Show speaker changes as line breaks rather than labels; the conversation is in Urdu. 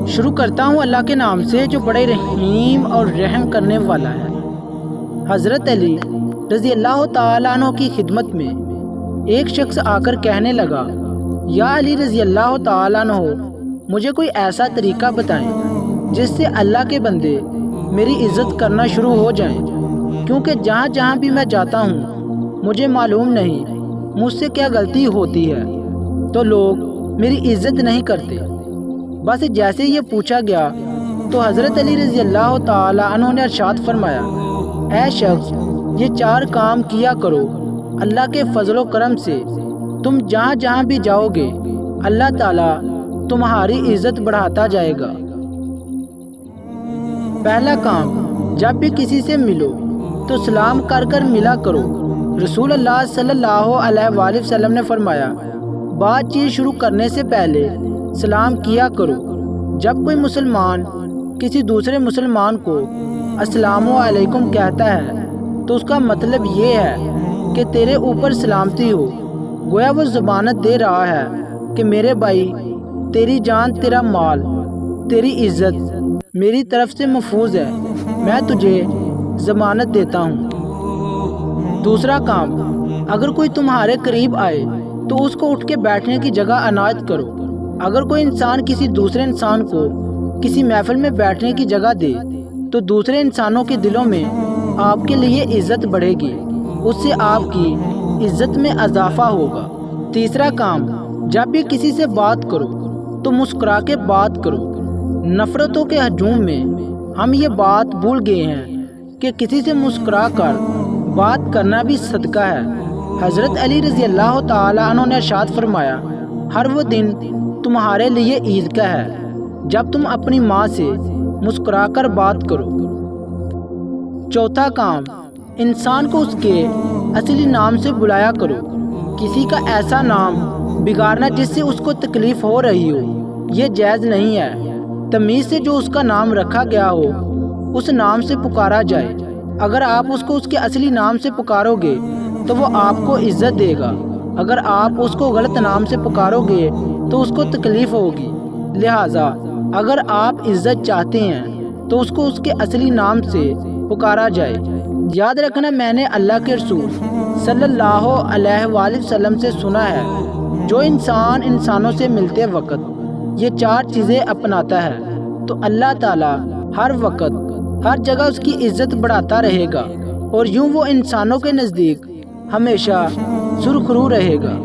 شروع کرتا ہوں اللہ کے نام سے جو بڑے رحیم اور رحم کرنے والا ہے۔ حضرت علی رضی اللہ تعالیٰ عنہ کی خدمت میں ایک شخص آ کر کہنے لگا، یا علی رضی اللہ تعالیٰ عنہ، مجھے کوئی ایسا طریقہ بتائیں جس سے اللہ کے بندے میری عزت کرنا شروع ہو جائیں، کیونکہ جہاں جہاں بھی میں جاتا ہوں مجھے معلوم نہیں مجھ سے کیا غلطی ہوتی ہے تو لوگ میری عزت نہیں کرتے۔ بس جیسے یہ پوچھا گیا تو حضرت علی رضی اللہ تعالیٰ عنہ نے ارشاد فرمایا، اے شخص، یہ 4 کام کیا کرو، اللہ کے فضل و کرم سے تم جہاں جہاں بھی جاؤ گے اللہ تعالیٰ تمہاری عزت بڑھاتا جائے گا۔ پہلا کام، جب بھی کسی سے ملو تو سلام کر کر ملا کرو۔ رسول اللہ صلی اللہ علیہ وآلہ وسلم نے فرمایا، بات چیت شروع کرنے سے پہلے سلام کیا کرو۔ جب کوئی مسلمان کسی دوسرے مسلمان کو السلام علیکم کہتا ہے تو اس کا مطلب یہ ہے کہ تیرے اوپر سلامتی ہو، گویا وہ ضمانت دے رہا ہے کہ میرے بھائی، تیری جان، تیرا مال، تیری عزت میری طرف سے محفوظ ہے، میں تجھے ضمانت دیتا ہوں۔ دوسرا کام، اگر کوئی تمہارے قریب آئے تو اس کو اٹھ کے بیٹھنے کی جگہ عنایت کرو۔ اگر کوئی انسان کسی دوسرے انسان کو کسی محفل میں بیٹھنے کی جگہ دے تو دوسرے انسانوں کے دلوں میں آپ کے لیے عزت بڑھے گی، اس سے آپ کی عزت میں اضافہ ہوگا۔ تیسرا کام، جب بھی کسی سے بات کرو تو مسکرا کے بات کرو۔ نفرتوں کے ہجوم میں ہم یہ بات بھول گئے ہیں کہ کسی سے مسکرا کر بات کرنا بھی صدقہ ہے۔ حضرت علی رضی اللہ تعالیٰ عنہ نے ارشاد فرمایا، ہر وہ دن تمہارے لیے عید کا ہے جب تم اپنی ماں سے مسکرا کر بات کرو۔ چوتھا کام، انسان کو اس کے اصلی نام سے بلایا کرو۔ کسی کا ایسا نام بگاڑنا جس سے اس کو تکلیف ہو رہی ہو، یہ جائز نہیں ہے۔ تمیز سے جو اس کا نام رکھا گیا ہو اس نام سے پکارا جائے۔ اگر آپ اس کو اس کے اصلی نام سے پکارو گے تو وہ آپ کو عزت دے گا، اگر آپ اس کو غلط نام سے پکارو گے تو اس کو تکلیف ہوگی۔ لہٰذا اگر آپ عزت چاہتے ہیں تو اس کو اس کے اصلی نام سے پکارا جائے۔ یاد رکھنا، میں نے اللہ کے رسول صلی اللہ علیہ وآلہ وسلم سے سنا ہے، جو انسان انسانوں سے ملتے وقت یہ 4 چیزیں اپناتا ہے تو اللہ تعالیٰ ہر وقت ہر جگہ اس کی عزت بڑھاتا رہے گا اور یوں وہ انسانوں کے نزدیک ہمیشہ سرخرو رہے گا۔